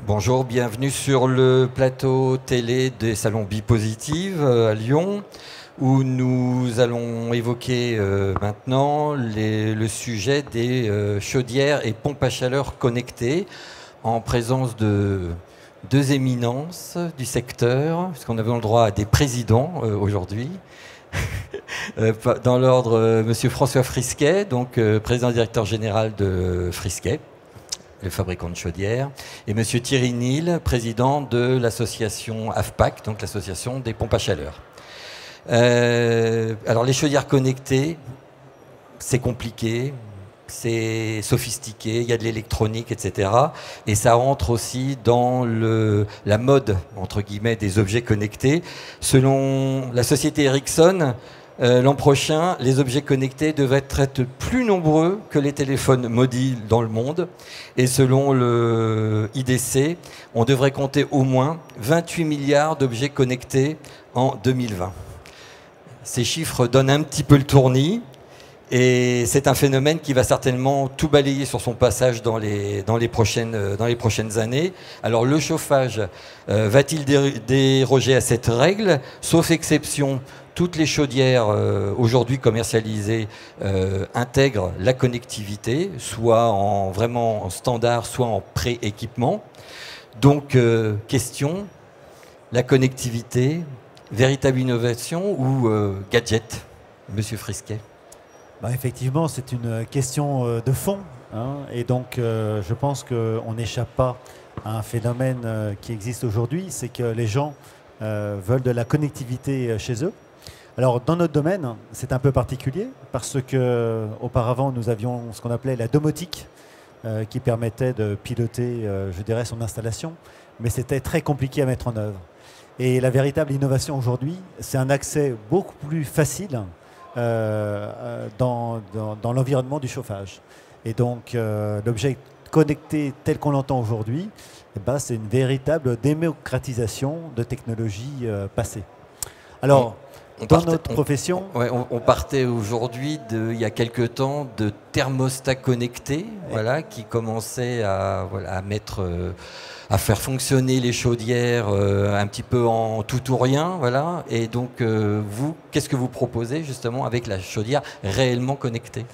Bonjour, bienvenue sur le plateau télé des salons Bipositive à Lyon, où nous allons évoquer maintenant le sujet des chaudières et pompes à chaleur connectées, en présence de deux éminences du secteur, puisqu'on avait le droit à des présidents aujourd'hui. Dans l'ordre, Monsieur François Frisquet, donc président directeur général de Frisquet, le fabricant de chaudières, et Monsieur Thierry Nil, président de l'association AFPAC, donc l'association des pompes à chaleur. Alors les chaudières connectées, c'est compliqué, c'est sophistiqué, il y a de l'électronique, etc. Et ça rentre aussi dans la mode, entre guillemets, des objets connectés. Selon la société Ericsson, l'an prochain, les objets connectés devraient être plus nombreux que les téléphones mobiles dans le monde. Et selon le IDC, on devrait compter au moins 28 milliards d'objets connectés en 2020. Ces chiffres donnent un petit peu le tournis. Et c'est un phénomène qui va certainement tout balayer sur son passage dans les prochaines années. Alors le chauffage va-t-il déroger à cette règle? Sauf exception, toutes les chaudières aujourd'hui commercialisées intègrent la connectivité, soit vraiment en standard, soit en pré-équipement. Donc question, la connectivité, véritable innovation ou gadget, Monsieur Frisquet? Effectivement, c'est une question de fond, hein, et donc je pense qu'on n'échappe pas à un phénomène qui existe aujourd'hui, c'est que les gens veulent de la connectivité chez eux. Alors dans notre domaine, c'est un peu particulier parce que auparavant nous avions ce qu'on appelait la domotique qui permettait de piloter, je dirais, son installation, mais c'était très compliqué à mettre en œuvre. Et la véritable innovation aujourd'hui, c'est un accès beaucoup plus facile dans l'environnement du chauffage. Et donc l'objet connecté tel qu'on l'entend aujourd'hui, c'est une véritable démocratisation de technologies passées. Alors, dans notre profession... On partait aujourd'hui, il y a quelque temps, de thermostats connectés, voilà, qui commençaient à mettre... à faire fonctionner les chaudières un petit peu en tout ou rien, voilà. Et donc, vous, qu'est-ce que vous proposez justement avec la chaudière réellement connectée?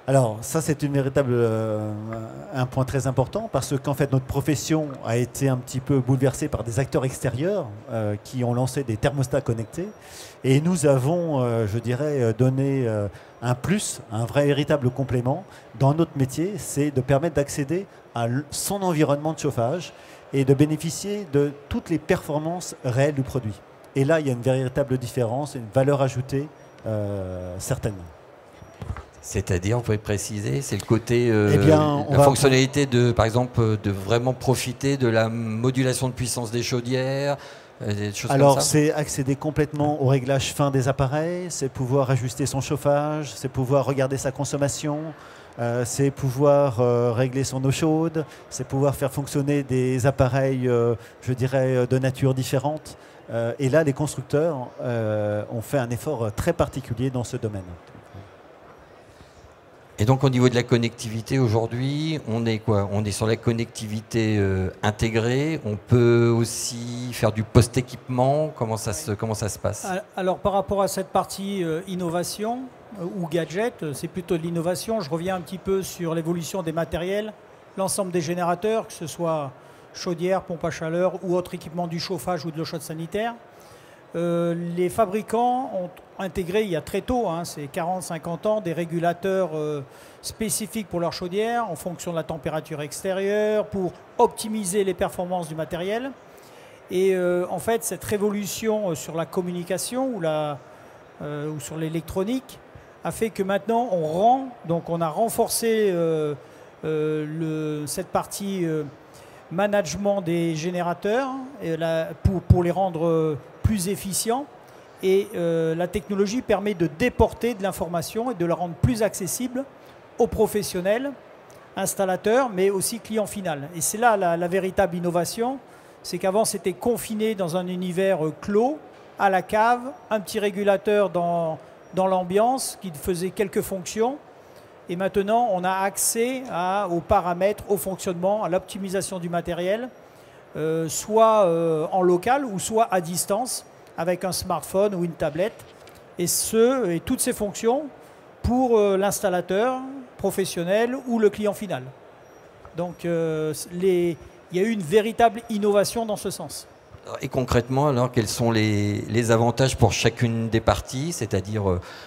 Alors, ça, c'est un point très important parce qu'en fait, notre profession a été un petit peu bouleversée par des acteurs extérieurs qui ont lancé des thermostats connectés. Et nous avons, je dirais, donné un plus, un vrai véritable complément dans notre métier, c'est de permettre d'accéder à son environnement de chauffage et de bénéficier de toutes les performances réelles du produit. Et là, il y a une véritable différence, une valeur ajoutée certaine. C'est-à-dire, vous pouvez préciser, c'est le côté, la fonctionnalité de, par exemple, de vraiment profiter de la modulation de puissance des chaudières, des choses comme ça. Alors, c'est accéder complètement au réglage fin des appareils, c'est pouvoir ajuster son chauffage, c'est pouvoir regarder sa consommation, c'est pouvoir régler son eau chaude, c'est pouvoir faire fonctionner des appareils, je dirais, de nature différente. Et là, les constructeurs ont fait un effort très particulier dans ce domaine. Et donc, au niveau de la connectivité, aujourd'hui, on est quoi? On est sur la connectivité intégrée. On peut aussi faire du post-équipement. Comment ça se passe? Alors, par rapport à cette partie innovation ou gadget, c'est plutôt de l'innovation. Je reviens un petit peu sur l'évolution des matériels, l'ensemble des générateurs, que ce soit chaudière, pompe à chaleur ou autre équipement du chauffage ou de l'eau chaude sanitaire. Les fabricants ont intégré il y a très tôt, hein, c'est 40-50 ans, des régulateurs spécifiques pour leur chaudière en fonction de la température extérieure pour optimiser les performances du matériel. Et en fait, cette révolution sur la communication ou sur l'électronique a fait que maintenant on a renforcé cette partie management des générateurs pour les rendre plus efficients. Et la technologie permet de déporter de l'information et de la rendre plus accessible aux professionnels, installateurs, mais aussi clients final. Et c'est là la véritable innovation, c'est qu'avant c'était confiné dans un univers clos, à la cave, un petit régulateur dans l'ambiance qui faisait quelques fonctions. Et maintenant, on a accès aux paramètres, au fonctionnement, à l'optimisation du matériel, soit en local ou soit à distance, avec un smartphone ou une tablette. Et toutes ces fonctions pour l'installateur professionnel ou le client final. Donc, il y a eu une véritable innovation dans ce sens. Et concrètement, alors, quels sont les avantages pour chacune des parties? C'est-à-dire,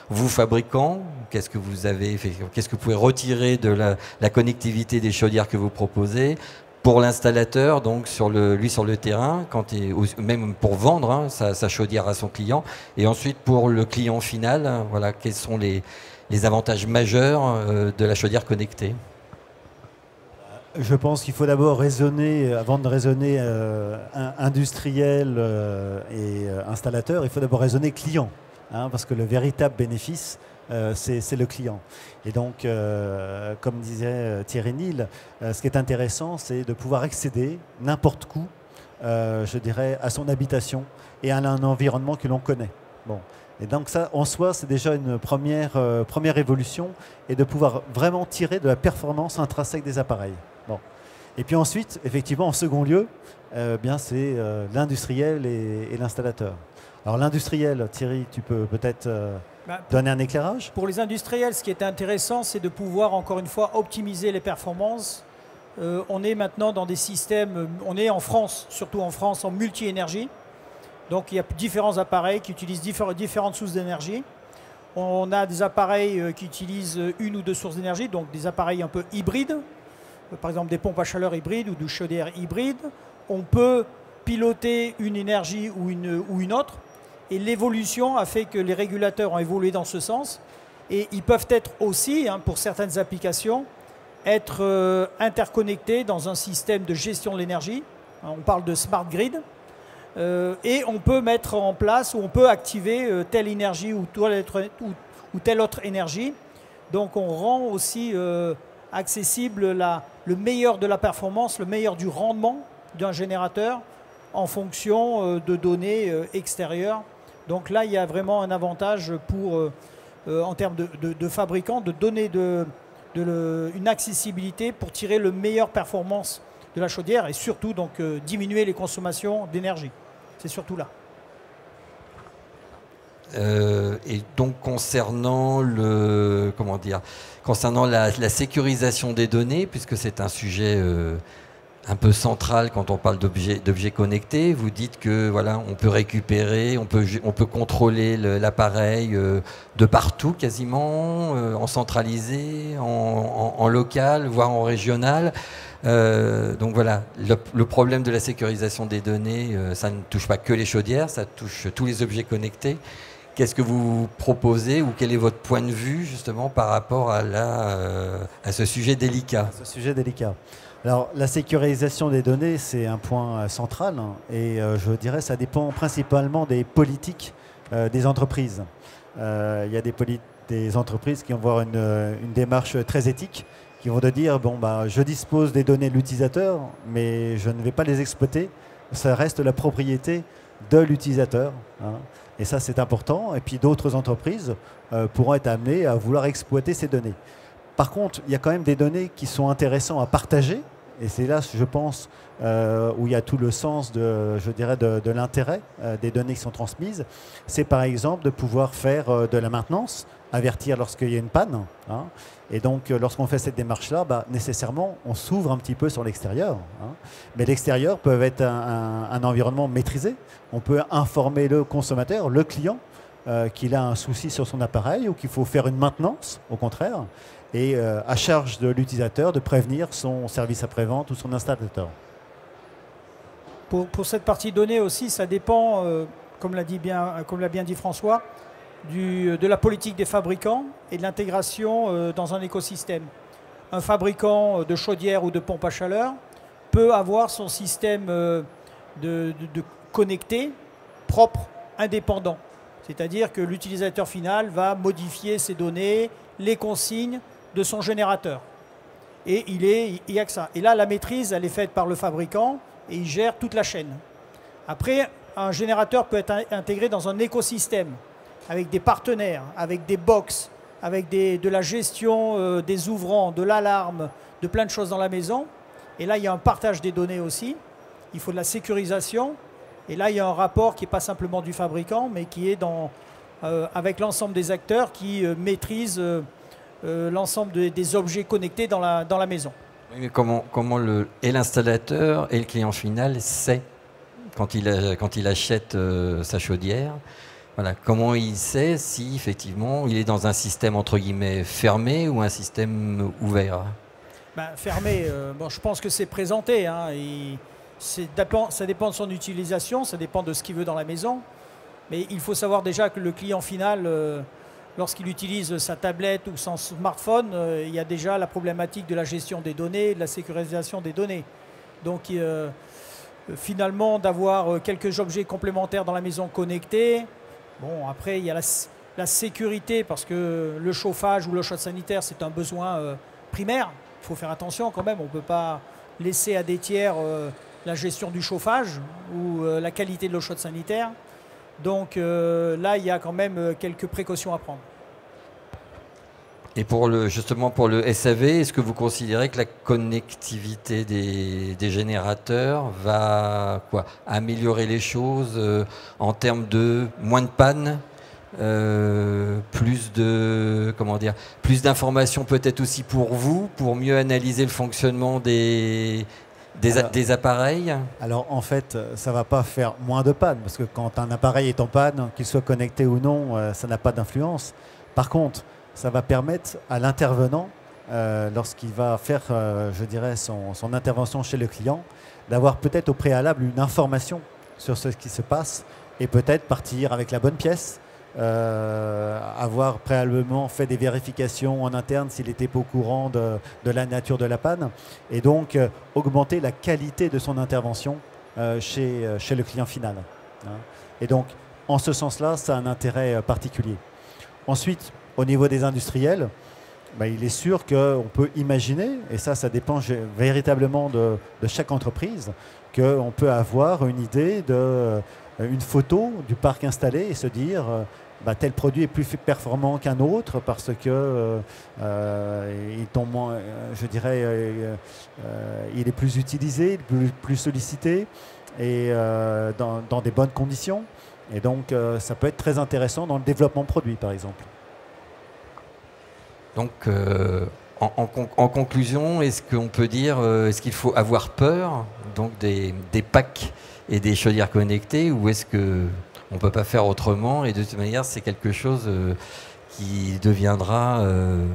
vous, fabricant, qu'est-ce que vous avez fait, qu'est-ce que vous pouvez retirer de la connectivité des chaudières que vous proposez? Pour l'installateur, donc sur le terrain, même pour vendre hein, sa chaudière à son client, et ensuite pour le client final, hein, voilà, quels sont les avantages majeurs de la chaudière connectée? Je pense qu'il faut d'abord raisonner, avant de raisonner industriel et installateur, il faut d'abord raisonner client, hein, parce que le véritable bénéfice, c'est le client. Et donc, comme disait Thierry Neal, ce qui est intéressant, c'est de pouvoir accéder n'importe où, je dirais, à son habitation et à un environnement que l'on connaît. Bon. Et donc ça, en soi, c'est déjà une première évolution, et de pouvoir vraiment tirer de la performance intrinsèque des appareils. Bon. Et puis ensuite, effectivement, en second lieu, bien c'est l'industriel et l'installateur. Alors l'industriel, Thierry, tu peux peut-être donner un éclairage? Pour les industriels, ce qui est intéressant, c'est de pouvoir, encore une fois, optimiser les performances. On est maintenant dans des systèmes, on est en France, surtout en France, en multi-énergie. Donc il y a différents appareils qui utilisent différentes sources d'énergie. On a des appareils qui utilisent une ou deux sources d'énergie, donc des appareils un peu hybrides, par exemple des pompes à chaleur hybrides ou des chaudières hybrides. On peut piloter une énergie ou une autre. Et l'évolution a fait que les régulateurs ont évolué dans ce sens. Et ils peuvent être aussi, hein, pour certaines applications, être interconnectés dans un système de gestion de l'énergie. On parle de smart grid. Et on peut mettre en place ou on peut activer telle énergie ou telle autre énergie. Donc on rend aussi accessible le meilleur de la performance, le meilleur du rendement d'un générateur en fonction de données extérieures. Donc là, il y a vraiment un avantage en termes de fabricants, de donner une accessibilité pour tirer le meilleur performance de la chaudière et surtout donc, diminuer les consommations d'énergie. C'est surtout là. Et donc concernant la sécurisation des données, puisque c'est un sujet un peu central quand on parle d'objets connectés, vous dites que voilà, on peut récupérer, on peut contrôler l'appareil de partout quasiment, en centralisé, en local, voire en régional. Donc voilà, le problème de la sécurisation des données, ça ne touche pas que les chaudières, ça touche tous les objets connectés. Qu'est-ce que vous proposez ou quel est votre point de vue justement par rapport à ce sujet délicat? Ce sujet délicat. Alors la sécurisation des données, c'est un point central, hein, et je dirais ça dépend principalement des politiques des entreprises. Il y a des entreprises qui vont avoir une démarche très éthique, qui vont te dire, bon, bah, je dispose des données de l'utilisateur, mais je ne vais pas les exploiter. Ça reste la propriété de l'utilisateur. Hein. Et ça, c'est important. Et puis d'autres entreprises pourront être amenées à vouloir exploiter ces données. Par contre, il y a quand même des données qui sont intéressantes à partager. Et c'est là, je pense, où il y a tout le sens de l'intérêt des données qui sont transmises. C'est par exemple de pouvoir faire de la maintenance, avertir lorsqu'il y a une panne. Hein. Et donc, lorsqu'on fait cette démarche-là, bah, nécessairement, on s'ouvre un petit peu sur l'extérieur. Hein. Mais l'extérieur peut être un environnement maîtrisé. On peut informer le consommateur, le client, qu'il a un souci sur son appareil ou qu'il faut faire une maintenance, au contraire. Et à charge de l'utilisateur de prévenir son service après-vente ou son installateur. Pour cette partie donnée aussi, ça dépend, comme l'a bien dit François, de la politique des fabricants et de l'intégration dans un écosystème. Un fabricant de chaudière ou de pompe à chaleur peut avoir son système de connecté propre, indépendant. C'est-à-dire que l'utilisateur final va modifier ses données, les consignes, de son générateur. Et il n'y a que ça. Et là, la maîtrise, elle est faite par le fabricant et il gère toute la chaîne. Après, un générateur peut être intégré dans un écosystème avec des partenaires, avec des box, avec de la gestion des ouvrants, de l'alarme, de plein de choses dans la maison. Et là, il y a un partage des données aussi. Il faut de la sécurisation. Et là, il y a un rapport qui n'est pas simplement du fabricant, mais qui est avec l'ensemble des acteurs qui maîtrisent l'ensemble des objets connectés dans la maison. Oui, mais comment et l'installateur et le client final sait quand il achète sa chaudière, voilà, comment il sait si effectivement il est dans un système entre guillemets fermé ou un système ouvert? Ben, fermé, bon, je pense que c'est présenté. Hein, ça dépend de son utilisation, ça dépend de ce qu'il veut dans la maison. Mais il faut savoir déjà que le client final, lorsqu'il utilise sa tablette ou son smartphone, il y a déjà la problématique de la gestion des données, de la sécurisation des données. Donc finalement, d'avoir quelques objets complémentaires dans la maison connectés. Bon, après, il y a la sécurité, parce que le chauffage ou le chaude sanitaire, c'est un besoin primaire. Il faut faire attention quand même. On ne peut pas laisser à des tiers la gestion du chauffage ou la qualité de l'eau chaude sanitaire. Donc là, il y a quand même quelques précautions à prendre. Et justement pour le SAV, est-ce que vous considérez que la connectivité des générateurs va améliorer les choses en termes de moins de panne, plus d'informations peut-être aussi pour vous, pour mieux analyser le fonctionnement des appareils? Alors en fait, ça ne va pas faire moins de panne, parce que quand un appareil est en panne, qu'il soit connecté ou non, ça n'a pas d'influence. Par contre, ça va permettre à l'intervenant, lorsqu'il va faire, je dirais, son intervention chez le client, d'avoir peut-être au préalable une information sur ce qui se passe et peut-être partir avec la bonne pièce, avoir préalablement fait des vérifications en interne s'il n'était pas au courant de la nature de la panne, et donc augmenter la qualité de son intervention chez le client final. Hein. Et donc, en ce sens-là, ça a un intérêt particulier. Ensuite, au niveau des industriels, il est sûr qu'on peut imaginer, et ça dépend véritablement de chaque entreprise, qu'on peut avoir une idée une photo du parc installé et se dire tel produit est plus performant qu'un autre parce que il tombe moins, je dirais, il est plus utilisé, plus sollicité et dans des bonnes conditions. Et donc, ça peut être très intéressant dans le développement de produits, par exemple. Donc, en conclusion, est-ce qu'on peut dire, est-ce qu'il faut avoir peur donc des packs et des chaudières connectées, ou est-ce qu'on ne peut pas faire autrement, et de toute manière, c'est quelque chose qui deviendra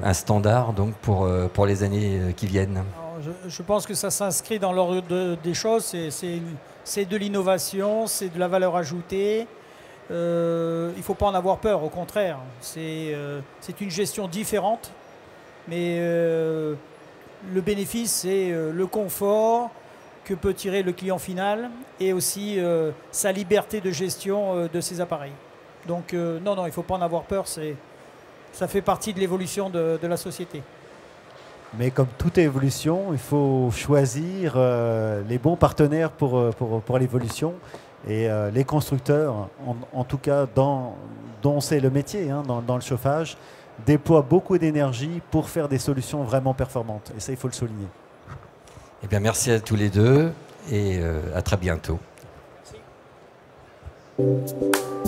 un standard donc, pour les années qui viennent? Alors, je pense que ça s'inscrit dans l'ordre des choses. C'est de l'innovation, c'est de la valeur ajoutée. Il ne faut pas en avoir peur, au contraire. C'est une gestion différente, mais le bénéfice, c'est le confort que peut tirer le client final et aussi sa liberté de gestion de ses appareils. Donc non, il ne faut pas en avoir peur, ça fait partie de l'évolution de la société. Mais comme toute évolution, il faut choisir les bons partenaires pour l'évolution. Et les constructeurs, en tout cas dont c'est le métier, hein, dans le chauffage, déploient beaucoup d'énergie pour faire des solutions vraiment performantes. Et ça, il faut le souligner. Eh bien, merci à tous les deux et à très bientôt. Merci.